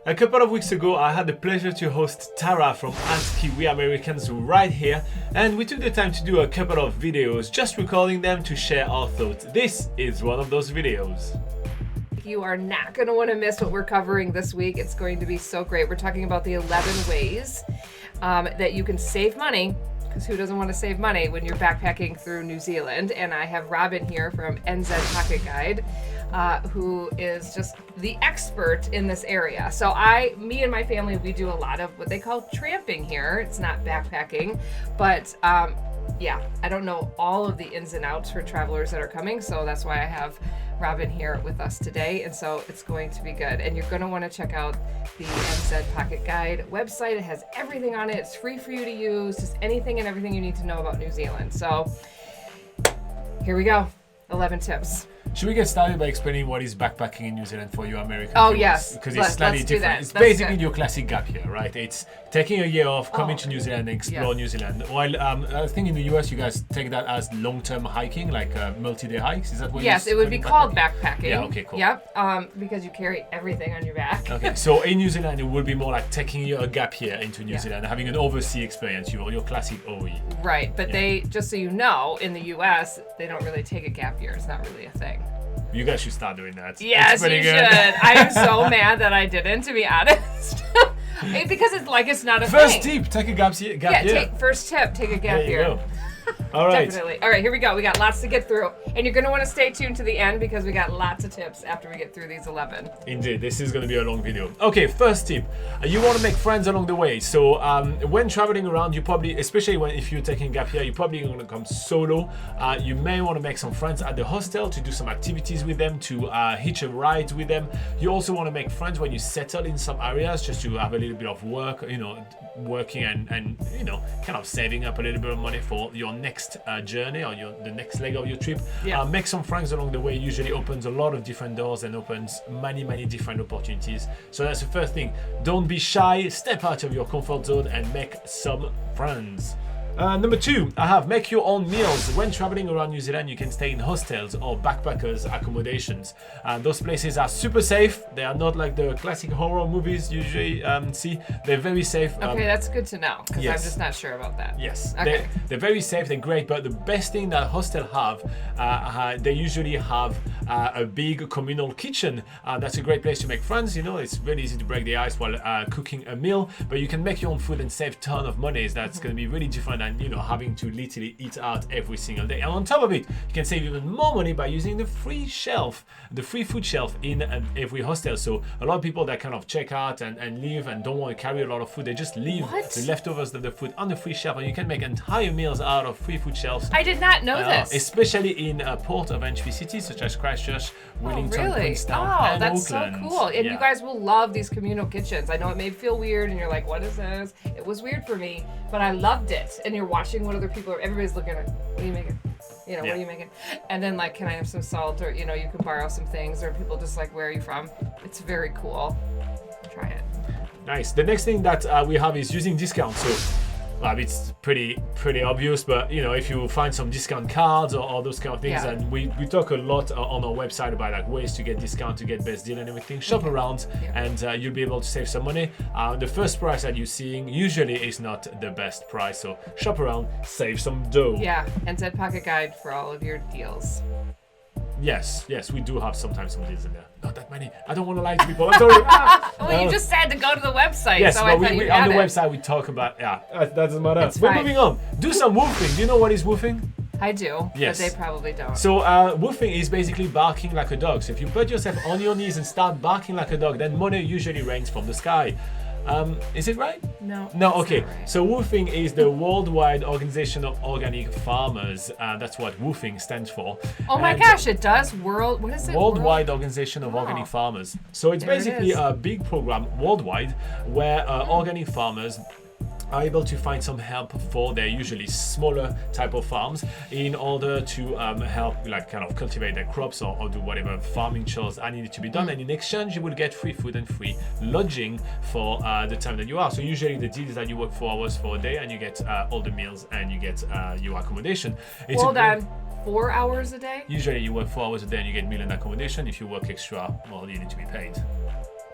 A couple of weeks ago, I had the pleasure to host Tara from Ask We Americans right here, and we took the time to do a couple of videos, just recording them to share our thoughts. This is one of those videos. You are not going to want to miss what we're covering this week. It's going to be so great. We're talking about the 11 ways that you can save money, because who doesn't want to save money when you're backpacking through New Zealand? And I have Robin here from NZ Pocket Guide, who is just the expert in this area. So me and my family, we do a lot of what they call tramping here. It's not backpacking, but yeah, I don't know all of the ins and outs for travelers that are coming, so that's why I have Robin here with us today, and so it's going to be good. And you're going to want to check out the NZ Pocket Guide website. It has everything on it. It's free for you to use, just anything and everything you need to know about New Zealand. So here we go, 11 tips. Should we get started by explaining what is backpacking in New Zealand for you American viewers? Yes. Because it's slightly different. It's basically your classic gap year, right? It's taking a year off, coming to New Zealand and explore New Zealand. While I think in the US you guys take that as long-term hiking, like multi-day hikes. Is that what Yes, it would be called backpacking. Yeah, okay, cool. Yep, because you carry everything on your back. Okay, so in New Zealand it would be more like taking a gap year into New Zealand, having an overseas experience, your classic OE. Right, but they, just so you know, in the US, they don't really take a gap year. It's not really a thing. You guys should start doing that. Yes, you should. I am so mad that I didn't, to be honest. Because it's not a thing. First tip, take a gap year. First tip, take a gap there you year. Go. All right. Definitely. All right, here we go. We got lots to get through. And you're going to want to stay tuned to the end because we got lots of tips after we get through these 11. Indeed, this is going to be a long video. Okay, first tip. You want to make friends along the way. So when traveling around, you probably, especially if you're taking a gap year, you're probably going to come solo. You may want to make some friends at the hostel to do some activities with them, to hitch a ride with them. You also want to make friends when you settle in some areas, just to have a little bit of work, working and kind of saving up a little bit of money for your next journey or the next leg of your trip. Make some friends along the way. Usually opens a lot of different doors and opens many different opportunities. So that's the first thing. Don't be shy, step out of your comfort zone and make some friends. Number 2, make your own meals. When traveling around New Zealand, you can stay in hostels or backpackers accommodations. Those places are super safe. They are not like the classic horror movies you usually see. They're very safe. Okay, that's good to know, because I'm just not sure about that. Yes, okay. They're very safe, they're great, but the best thing that hostels have, they usually have a big communal kitchen. That's a great place to make friends. It's really easy to break the ice while cooking a meal, but you can make your own food and save a ton of money. That's going to be really different than having to literally eat out every single day. And on top of it, you can save even more money by using the free food shelf in every hostel. So a lot of people that kind of check out and leave and don't want to carry a lot of food, they just leave the leftovers of the food on the free shelf, and you can make entire meals out of free food shelves. I did not know this. Especially in port of entry cities such as Christchurch, Wellington, Queenstown, and that's Auckland. So cool. And you guys will love these communal kitchens. I know it may feel weird and you're like, what is this? It was weird for me, but I loved it. And you're watching what other people are, everybody's looking at, what are you making? What are you making? And then can I have some salt, or you can borrow some things, or people just where are you from? It's very cool. Try it. Nice. The next thing that we have is using discounts. So it's pretty obvious, but if you find some discount cards or those kind of things, and we talk a lot on our website about ways to get discount, to get best deal and everything. Shop around and you'll be able to save some money. The first price that you're seeing usually is not the best price, so shop around, save some dough. Yeah, NZ Pocket Guide for all of your deals. Yes, we do have sometimes some deals in there. Not that many. I don't want to lie to people. I'm sorry. Well, you just said to go to the website. Yes, so but I thought you on had the it. website we talk about. That doesn't matter. It's We're fine. moving on. Do some woofing. Do you know what is woofing? I do, Yes. but they probably don't. So woofing is basically barking like a dog. So if you put yourself on your knees and start barking like a dog, then money usually rains from the sky. Is it right? No. Okay. Right. So Woofing is the Worldwide Organization of Organic Farmers. That's what Woofing stands for. Oh my gosh, it does. What is it? Worldwide Organization of Organic Farmers. So it's basically a big program worldwide where organic farmers are able to find some help for their usually smaller type of farms in order to help kind of cultivate their crops or do whatever farming chores are needed to be done. And in exchange, you will get free food and free lodging for the time that you are. So usually the deal is that you work 4 hours for a day and you get all the meals and you get your accommodation. Hold on. 4 hours a day? Usually you work 4 hours a day and you get meal and accommodation. If you work extra, well, you need to be paid.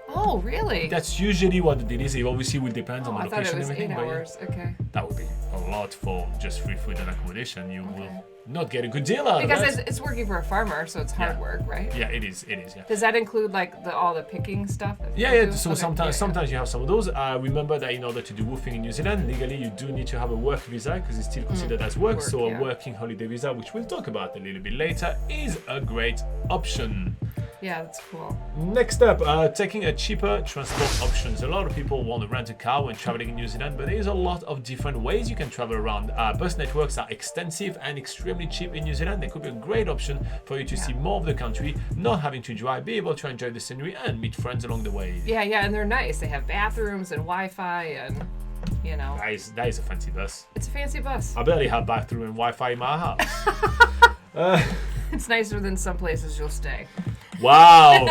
Oh, really? That's usually what the deal is. It obviously will depend on the I thought it location was and everything. 8 but yeah, hours. Okay. that would be a lot for just free food and accommodation. You will not get a good deal out of Because that. it's working for a farmer, so it's hard work, right? Yeah, it is. It is. Yeah. Does that include like all the picking stuff? that Yeah, you yeah. do? So Okay, sometimes you have some of those. Remember that in order to do woofing in New Zealand, legally you do need to have a work visa because it's still considered as work. So a working holiday visa, which we'll talk about a little bit later, is a great option. Yeah, that's cool. Next up, taking a cheaper transport options. A lot of people want to rent a car when traveling in New Zealand, but there's a lot of different ways you can travel around. Bus networks are extensive and extremely cheap in New Zealand. They could be a great option for you to see more of the country, not having to drive, be able to enjoy the scenery and meet friends along the way. Yeah, and they're nice. They have bathrooms and Wi-Fi and, you know. That is a fancy bus. It's a fancy bus. I barely have bathroom and Wi-Fi in my house. It's nicer than some places you'll stay. Wow.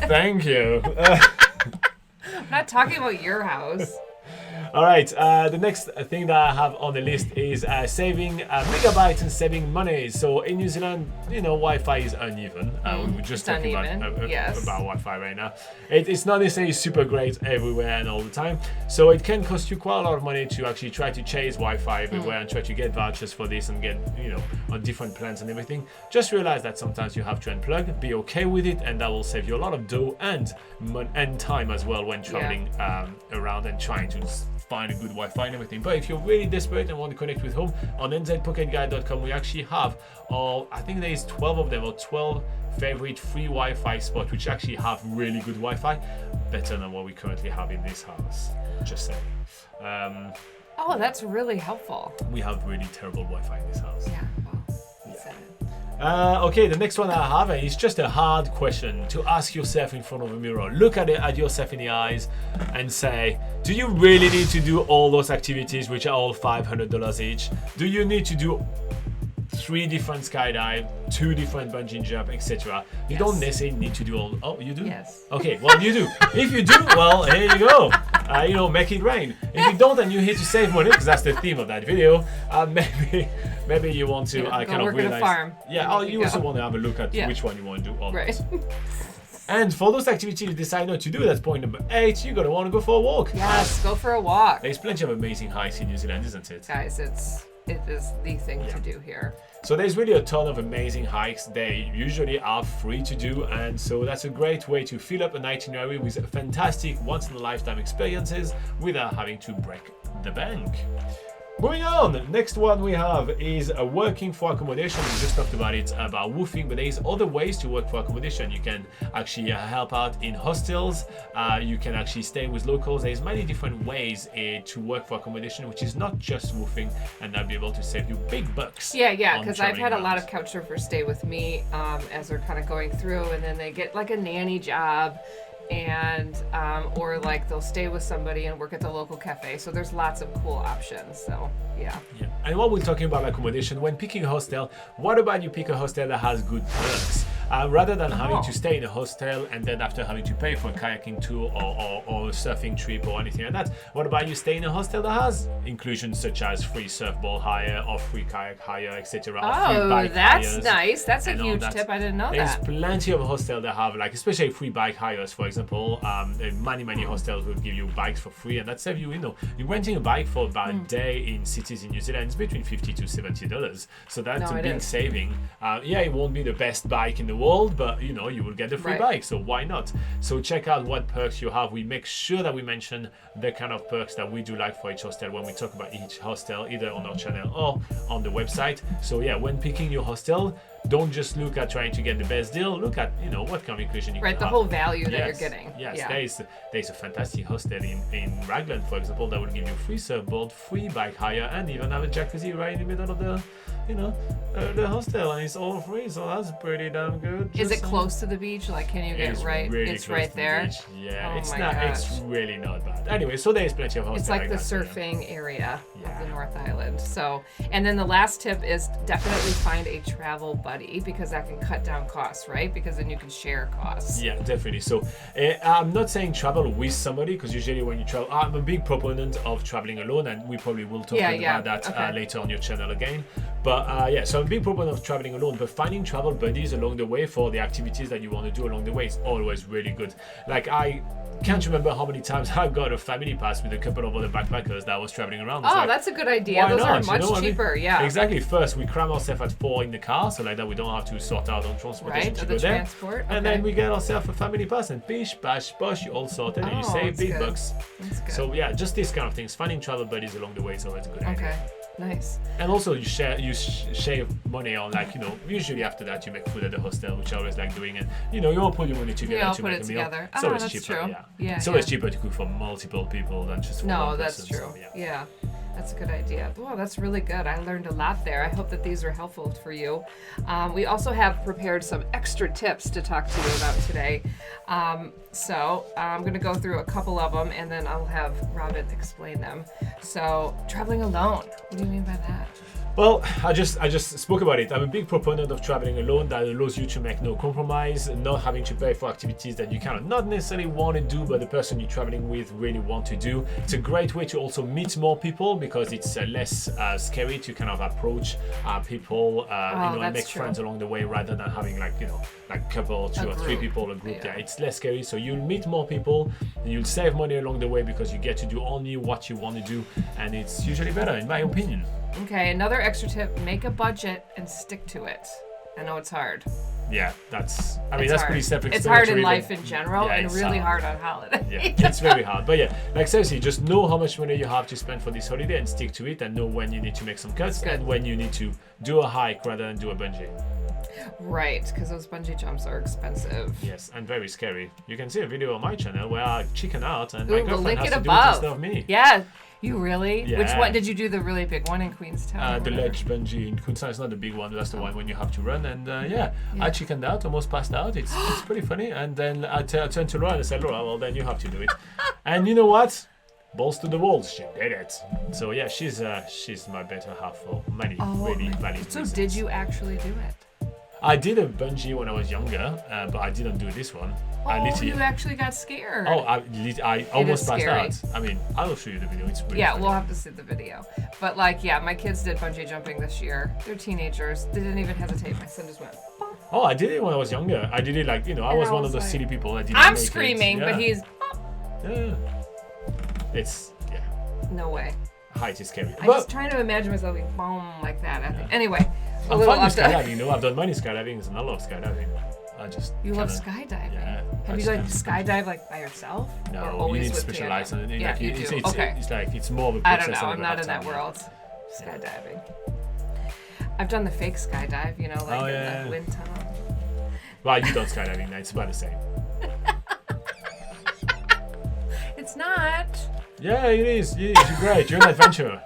Thank you. I'm not talking about your house. All right, the next thing that I have on the list is saving megabytes and saving money. So in New Zealand, you know, Wi-Fi is uneven. We were just talking about Wi-Fi right now. It's not necessarily super great everywhere and all the time. So it can cost you quite a lot of money to actually try to chase Wi-Fi everywhere and try to get vouchers for this and get, you know, on different plans and everything. Just realize that sometimes you have to unplug, be okay with it, and that will save you a lot of dough and time as well when traveling around and trying to find a good Wi-Fi and everything. But if you're really desperate and want to connect with home, on nzpocketguide.com we actually have I think there is 12 of them, or 12 favorite free Wi-Fi spots which actually have really good Wi-Fi, better than what we currently have in this house. Just saying. Oh, that's really helpful. We have really terrible Wi-Fi in this house. Yeah, well, you said it. Okay, the next one I have is just a hard question to ask yourself in front of a mirror. Look at yourself in the eyes and say, do you really need to do all those activities which are all $500 each? Do you need to do 3 different skydive, 2 different bungee jump, etc.? You don't necessarily need to do all. Oh, you do? Yes. Okay, well you do. If you do, well, here you go. You know, make it rain. If you don't and you're here to save money, because that's the theme of that video, maybe you want to kind of realize. At a farm. Yeah, you also want to have a look at which one you want to do. Right. And for those activities you decide not to do, that's point number 8, you're going to want to go for a walk. Yes, go for a walk. There's plenty of amazing hikes in New Zealand, isn't it? Guys, it is the thing to do here. So there's really a ton of amazing hikes. They usually are free to do, and so that's a great way to fill up an itinerary with fantastic once-in-a-lifetime experiences without having to break the bank. Moving on, next one we have is working for accommodation. We just talked about it, about woofing, but there's other ways to work for accommodation. You can actually help out in hostels. You can actually stay with locals. There's many different ways to work for accommodation, which is not just woofing, and that'll be able to save you big bucks. Yeah, because I've had a lot of couch surfers stay with me as they're kind of going through, and then they get like a nanny job. And or like they'll stay with somebody and work at the local cafe. So there's lots of cool options. So yeah. And while we're talking about accommodation, when picking a hostel, what about you pick a hostel that has good perks? Rather than having to stay in a hostel and then after having to pay for a kayaking tour or a surfing trip or anything like that, what about you stay in a hostel that has inclusions such as free surfboard hire or free kayak hire, etc. Oh, that's nice. That's a huge tip. I didn't know There's that. plenty of hostels that have, like, especially free bike hires, for example. Many hostels will give you bikes for free, and that saves you, you're renting a bike for about a day in cities in New Zealand. It's between $50 to $70. So that's a big saving. It won't be the best bike in the world, but you will get the free bike, so why not? So check out what perks you have. We make sure that we mention the kind of perks that we do like for each hostel when we talk about each hostel, either on our channel or on the website. So when picking your hostel, don't just look at trying to get the best deal. Look at what kind of inclusion you can have. The whole value that you're getting. Yes, there's a fantastic hostel in Raglan, for example, that will give you free surfboard, free bike hire, and even have a jacuzzi right in the middle of the the hostel, and it's all free, so that's pretty damn good. Is it close to the beach? Like, can you get right? Really it's right there. Yeah, oh it's my not. gosh. It's really not bad. Anyway, so there's plenty of hostels. It's like the surfing area of the North Island. So, and then the last tip is definitely find a travel buddy, because that can cut down costs, right? Because then you can share costs. Yeah, definitely. So I'm not saying travel with somebody, because usually when you travel, I'm a big proponent of traveling alone, and we probably will talk about that later on your channel again. But But yeah, so I'm a big proponent of traveling alone, but finding travel buddies along the way for the activities that you want to do along the way is always really good. Like, I can't remember how many times I've got a family pass with a couple of other backpackers that was traveling around. It's Oh, like, that's a good idea. why Those not? are You much know what I mean? cheaper. Yeah. Exactly. First, we cram ourselves at 4 in the car, so like that we don't have to sort out on transportation Right, to or go the there. transport. And Okay. then we get ourselves a family pass, and bish, bash, bosh, you all sorted, and you Oh, save that's big good. bucks. That's good. So yeah, just these kind of things. Finding travel buddies along the way is always a good idea. Okay. Nice. And also you shave money on, like, you know, usually after that you make food at the hostel, which I always like doing, and you know, you all put your money together all to put make it a meal. together. It's Ah, always that's cheaper. true. Yeah. Yeah, It's always yeah. cheaper to cook for multiple people than just for No, one that's person. true. So, yeah. Yeah. That's a good idea. Wow, that's really good. I learned a lot there. I hope that these are helpful for you. We also have prepared some extra tips to talk to you about today. So I'm going to go through a couple of them, and then I'll have Robin explain them. So traveling alone. What do you mean by that? Well, I just spoke about it. I'm a big proponent of traveling alone. That allows you to make no compromise, not having to pay for activities that you kind of not necessarily want to do, but the person you're traveling with really want to do. It's a great way to also meet more people because it's less scary to kind of approach people, and that's make true. friends along the way rather than having like a couple, two or three group. people, a group. Yeah. Yeah, it's less scary. So you'll meet more people, and you'll save money along the way because you get to do only what you want to do, and it's usually better, in my opinion. Okay, another extra tip, make a budget and stick to it. I know it's hard. Yeah, that's It's that's hard. pretty It's self-explanatory. hard in but- life in general, Yeah, and it's really hard on holidays. Yeah, it's very hard. But yeah, like seriously, just know how much money you have to spend for this holiday and stick to it, and know when you need to make some cuts Good. and when you need to do a hike rather than do a bungee. Right, because those bungee jumps are expensive. Yes, and very scary. You can see a video on my channel where I chicken out and Ooh, my we'll girlfriend link has it to do it above. instead of me. Yeah, you really? Which Yeah. one did you do? The really big one in Queenstown? or The whatever? ledge bungee in Queenstown is not the big one, that's the one when you have to run. And Yeah. I chickened out, almost passed out. It's pretty funny. And then I turned to Laura and I said, Laura, well, then you have to do it. And you know what? Balls to the walls, she did it. So yeah, she's my better half for many really valid So reasons. did you actually do it? I did a bungee when I was younger, but I didn't do this one. I Oh, literally. you actually got scared. Oh, I almost passed scary. out. I mean, I will show you the video. It's really Yeah, funny. we'll have to see the video. But like, yeah, my kids did bungee jumping this year. They're teenagers. They didn't even hesitate. My son just went, "Bonk." Oh, I did it when I was younger. I did it like, I was I one was of those like- silly people that didn't I'm make it. screaming, but Yeah. he's, Yeah. It's, yeah, no way. height is scary. I'm But just trying to imagine myself being boom like that. I think. Anyway, a I'm little fine with off the- skydiving, I've done many skydivings and I love skydiving. I just You love kinda- skydiving. Yeah. I Have you just like kinda- skydive like by yourself? Or No, you always need with specialized. tandem? And Yeah, like, you it's, do. it's, Okay. it's like, it's more of a I process. don't know. I'm than not a in that time, yeah. world. Skydiving. I've done the fake skydive, like Oh, in yeah. the wind tunnel. Well, you done skydiving, now it's about the same. It's not. Yeah, it is. You're great. You're an adventurer.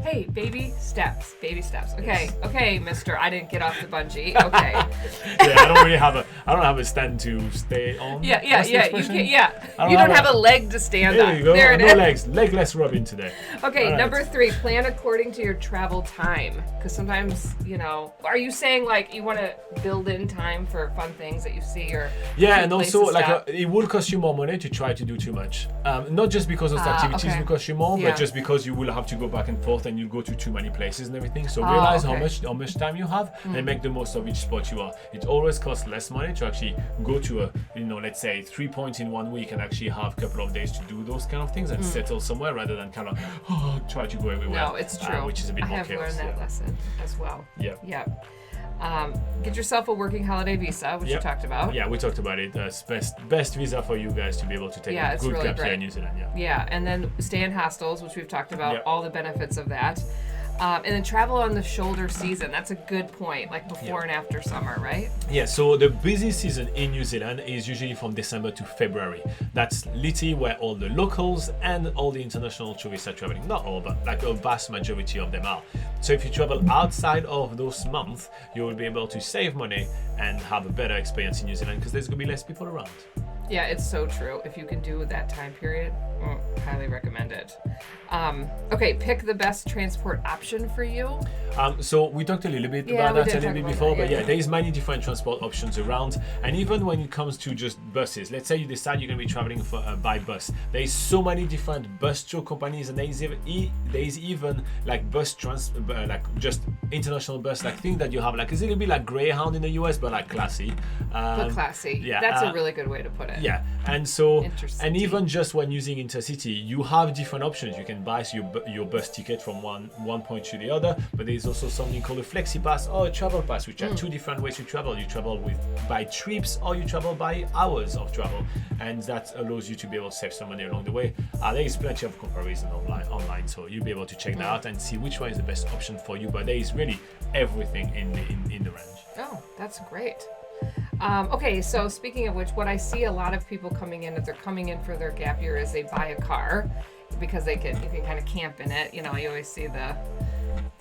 Hey, baby steps. Baby steps. Okay, Yes. okay, mister. I didn't get off the bungee. Okay. Yeah, I don't have a stand to stay on. Yeah, What's the you expression? can, yeah. I You don't have have a leg to stand There on. you go. There it No is. legs. Legless Robin today. Okay, All right. number 3, plan according to your travel time. Because sometimes, are you saying like you want to build in time for fun things that you see or Yeah, cute and place also to like stop? it will cost you more money to try to do too much. Not just because those activities okay. will cost you more, Yeah. but just because you will have to go back and forth and you go to too many places and everything. So Oh, realize okay. how much time you have and make the most of each spot you are. It always costs less money to actually go to a let's say 3 points in 1 week and actually have a couple of days to do those kind of things and settle somewhere rather than kind of try to go everywhere. No, it's true. Which is a bit I more have chaos. learned that lesson as well. Yeah. Yep. Get yourself a working holiday visa, which you Yep. talked about. Yeah, we talked about it. Best visa for you guys to be able to take Yeah, a it's good really gap year great. in New Zealand. Yeah. Yeah, and then stay in hostels, which we've talked about, Yep. all the benefits of that. And then travel on the shoulder season. That's a good point, like before and after summer, right? Yeah, so the busy season in New Zealand is usually from December to February. That's literally where all the locals and all the international tourists are traveling. Not all, but like a vast majority of them are. So if you travel outside of those months, you will be able to save money and have a better experience in New Zealand because there's going to be less people around. Yeah, it's so true. If you can do that time period, highly recommend it. Okay, pick the best transport option for you. So we talked a little bit Yeah, about we that did a little talk bit about before, that, but yeah. yeah, there's many different transport options around. And even when it comes to just buses, let's say you decide you're going to be traveling by bus, there's so many different bus tour companies, and there's even like like just international bus, like things that you have, like it's a little bit like Greyhound in the US, but like classy. But classy. Yeah, That's a really good way to put it. Yeah, and so, Intercity. and even just when using Intercity, you have different options. You can buy your bus ticket from one point to the other, but there's also something called a Flexi Pass or a Travel Pass, which are two different ways to travel. You travel by trips, or you travel by hours of travel, and that allows you to be able to save some money along the way. There is plenty of comparison online, so you'll be able to check that out and see which one is the best option for you. But there is really everything in the range. Oh, that's great. Okay, so speaking of which, what I see a lot of people coming in, if they're coming in for their gap year, is they buy a car because you can kind of camp in it. You know, you always see the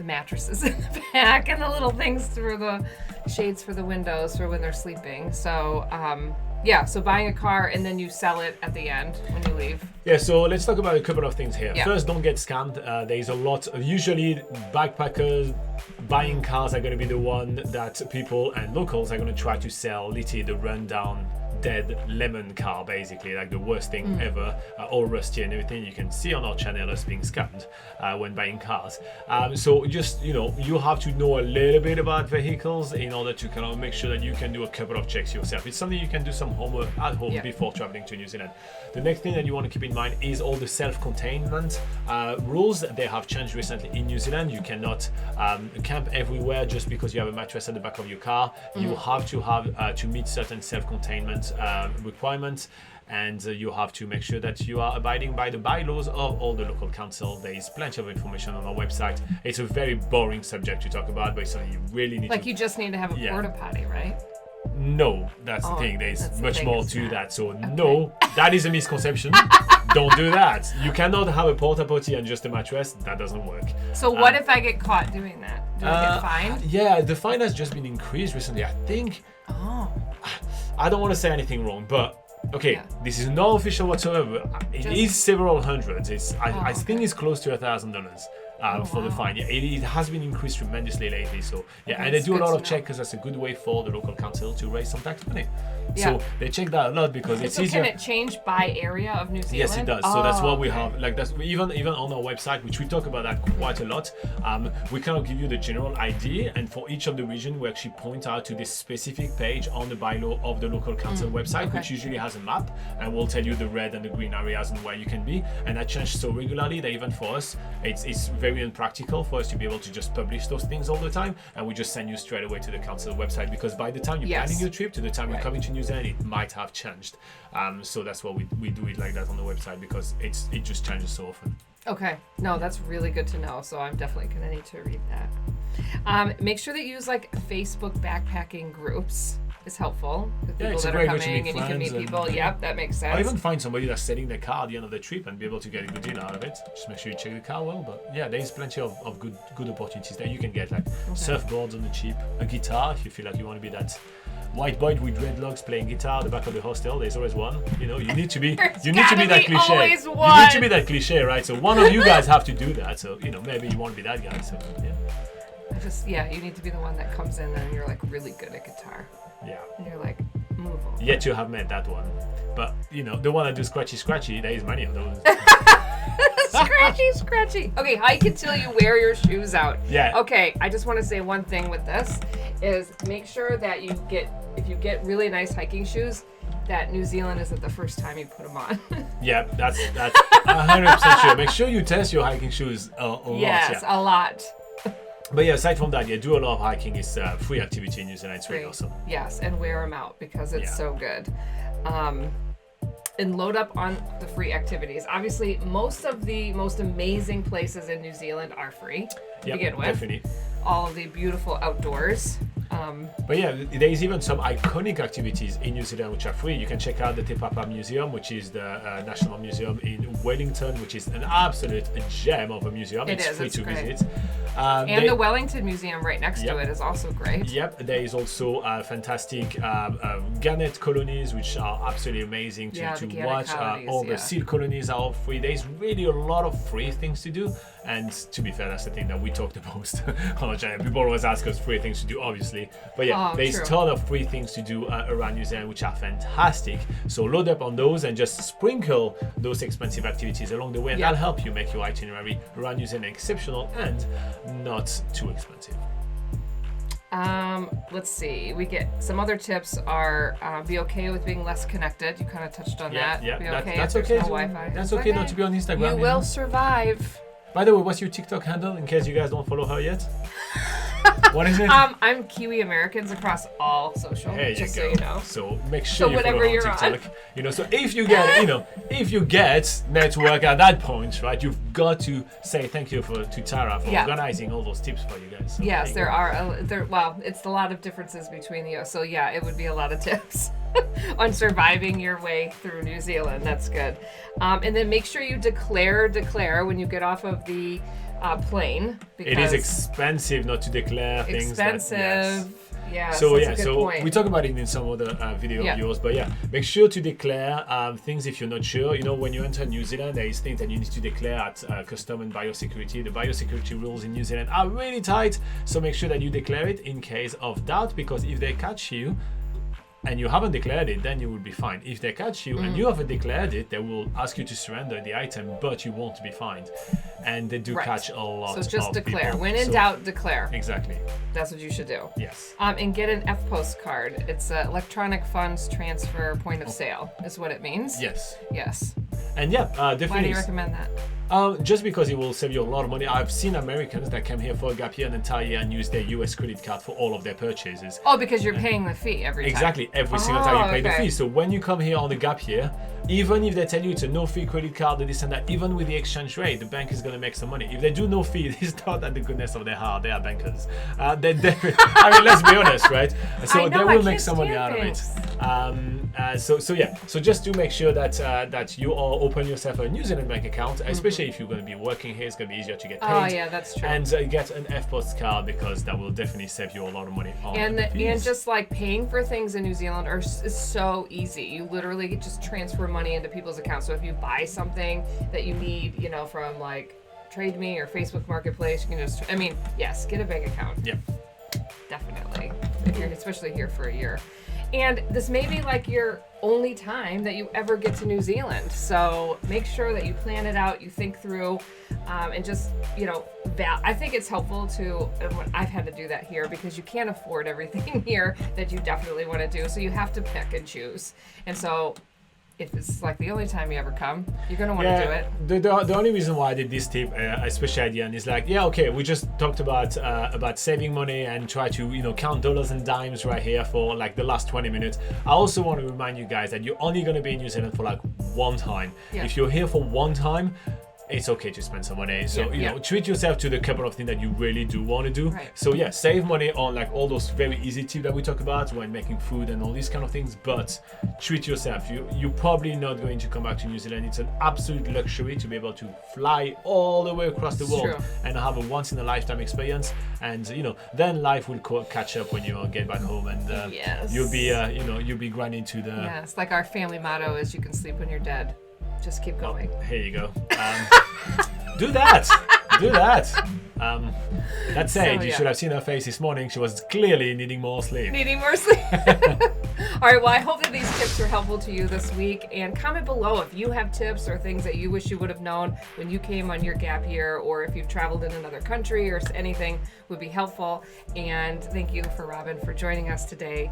mattresses in the back and the little things through the shades for the windows for when they're sleeping. So so buying a car and then you sell it at the end when you leave. Yeah, so let's talk about a couple of things here. Yeah. First, don't get scammed. There's a lot. Usually, backpackers buying cars are going to be the one that people and locals are going to try to sell. Literally, the rundown, dead lemon car, basically, like the worst thing ever, all rusty and everything. You can see on our channel us being scammed when buying cars. So just, you have to know a little bit about vehicles in order to kind of make sure that you can do a couple of checks yourself. It's something you can do some homework at home before traveling to New Zealand. The next thing that you want to keep in mind is all the self-containment rules. They have changed recently in New Zealand. You cannot camp everywhere just because you have a mattress at the back of your car. You have to meet certain self-containment requirements, and you have to make sure that you are abiding by the bylaws of all the local council. There is plenty of information on our website. It's a very boring subject to talk about, but it's something you really need you just need to have a porta potty, right? No, that's the thing. There's much more to that. So Okay. no, that is a misconception. Don't do that. You cannot have a porta potty and just a mattress. That doesn't work. So what if I get caught doing that? Do I get fined? Yeah, the fine has just been increased recently. I think. Oh. I don't want to say anything wrong, but okay, this is not official whatsoever. It is several hundreds. I think it's close to $1,000 for the fine. Yeah, it has been increased tremendously lately. So yeah, and they do a lot of checks because that's a good way for the local council to raise some tax money. Yeah. So they check that a lot because it's easier. Can it change by area of New Zealand? Yes, it does. So that's what we have. Like that's even on our website, which we talk about that quite a lot. We kind of give you the general idea, and for each of the region, we actually point out to this specific page on the bylaw of the local council website, which usually has a map, and will tell you the red and the green areas and where you can be. And that changes so regularly that even for us, it's very impractical for us to be able to just publish those things all the time, and we just send you straight away to the council website, because by the time you're planning your trip to the time you're coming to New Zealand, it might have changed. So that's why we do it like that on the website, because it just changes so often. Okay. No, that's really good to know. So I'm definitely going to need to read that. Make sure that you use Facebook backpacking groups. Is helpful. With people that are coming and you can meet people. Yep, that makes sense. Or even find somebody that's selling their car at the end of the trip and be able to get a good deal out of it. Just make sure you check the car well. But yeah, there is plenty of good opportunities there. You can get like surfboards on the cheap, a guitar if you feel like you want to be that white boy with dreadlocks playing guitar at the back of the hostel. There's always one. You need to be that cliche. You need to be that cliche, right? So one of you guys have to do that. So maybe you want to be that guy. So yeah. You need to be the one that comes in and you're like really good at guitar. Yeah. And you're like, move over. Yet you have met that one. But, the one that do scratchy, there is many of those. Scratchy. Okay, hike until you wear your shoes out. Yeah. Okay, I just want to say one thing with this is make sure that if you get really nice hiking shoes, that New Zealand isn't the first time you put them on. Yeah, that's 100% sure. Make sure you test your hiking shoes a lot. Yes, a lot. But yeah, aside from that, do a lot of hiking. It's a free activity in New Zealand. It's really awesome. Yes, and wear them out because it's so good. And load up on the free activities. Obviously, most of the most amazing places in New Zealand are free to begin with. Definitely. All of the beautiful outdoors. But yeah, there is even some iconic activities in New Zealand which are free. You can check out the Te Papa Museum, which is the National Museum in Wellington, which is an absolute gem of a museum. It's free to visit. And the Wellington Museum right next to it is also great. Yep, there is also fantastic gannet colonies, which are absolutely amazing to watch. All the seal colonies are all free. There's really a lot of free things to do. And to be fair, that's the thing that we talk the most on our channel. People always ask us free things to do, obviously. But yeah, there's a ton of free things to do around New Zealand, which are fantastic. So load up on those and just sprinkle those expensive activities along the way. And that'll help you make your itinerary around New Zealand exceptional and not too expensive. Let's see. We get some other tips are be okay with being less connected. You kind of touched on that. Yeah, be okay that's if okay. There's no Wi-Fi. That's okay not to be on Instagram. You will survive. By the way, what's your TikTok handle in case you guys don't follow her yet? What is it? I'm Kiwi Americans across all social. Just so you know. So make sure you follow her on TikTok. On. So if you get, if you get network at that point, right, you've got to say thank you to Tara for organizing all those tips for you guys. So yes, there are. Well, it's a lot of differences between you. So yeah, it would be a lot of tips on surviving your way through New Zealand. That's good. And then make sure you declare when you get off of the plane. Because it is expensive not to declare things. Expensive. So we talk about it in some other video of yours, but make sure to declare things if you're not sure. When you enter New Zealand, there is things that you need to declare at custom and biosecurity. The biosecurity rules in New Zealand are really tight, so make sure that you declare it in case of doubt, because if they catch you and you haven't declared it, then you will be fine. If they catch you and you haven't declared it, they will ask you to surrender the item, but you won't be fined. And they do catch a lot of So just declare. people. When in doubt, declare. Exactly. That's what you should do. Yes. And get an FPOS card. It's electronic funds transfer point of sale is what it means. Yes. Yes. And definitely. Why do you recommend that? Just because it will save you a lot of money. I've seen Americans that came here for a gap year an entire year and use their US credit card for all of their purchases. Oh, because you're paying the fee every time. Exactly, every single time you pay the fee. So when you come here on the gap year, even if they tell you it's a no-fee credit card, this and that, even with the exchange rate, the bank is going to make some money. If they do no fee, it's not at the goodness of their heart. They are bankers. I mean, let's be honest, right? So they will make some money out of it. So just to make sure that you all open yourself a New Zealand bank account, especially if you're going to be working here, it's going to be easier to get paid. Oh yeah, that's true. And get an FPOS card, because that will definitely save you a lot of money. And just like paying for things in New Zealand is so easy. You literally just transfer money into people's accounts. So if you buy something that you need, from like Trade Me or Facebook Marketplace, you can just, yes, get a bank account. Yeah. Definitely. If you're especially here for a year. And this may be like your only time that you ever get to New Zealand. So make sure that you plan it out, you think through, and just, I think it's helpful to, and I've had to do that here because you can't afford everything here that you definitely want to do. So you have to pick and choose. And so if it's like the only time you ever come, you're going to want to do it. The only reason why I did this tip, especially at the end, is like, we just talked about saving money and try to, count dollars and dimes right here for like the last 20 minutes. I also want to remind you guys that you're only going to be in New Zealand for like one time. Yeah. If you're here for one time, it's okay to spend some money. So, treat yourself to the couple of things that you really do want to do. Right. So, save money on like all those very easy tips that we talk about when making food and all these kind of things, but treat yourself. You're probably not going to come back to New Zealand. It's an absolute luxury to be able to fly all the way across the world and have a once in a lifetime experience. And, then life will catch up when you get back home, and you'll be grinding to the... Yes, like our family motto is, you can sleep when you're dead. Just keep going. Here you go. Do that. That said, you should have seen her face this morning. She was clearly needing more sleep. All right, well, I hope that these tips were helpful to you this week. And comment below if you have tips or things that you wish you would have known when you came on your gap year, or if you've traveled in another country or anything would be helpful. And thank you for Robin for joining us today.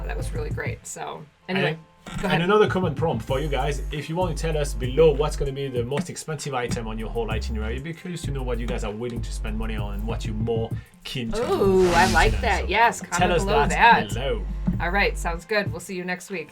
That was really great. So anyway. And another common prompt for you guys, if you want to tell us below what's going to be the most expensive item on your whole itinerary, I'd be curious to know what you guys are willing to spend money on and what you're more keen to do. Ooh, I like that. Yes, comment below that. Below. All right, sounds good. We'll see you next week.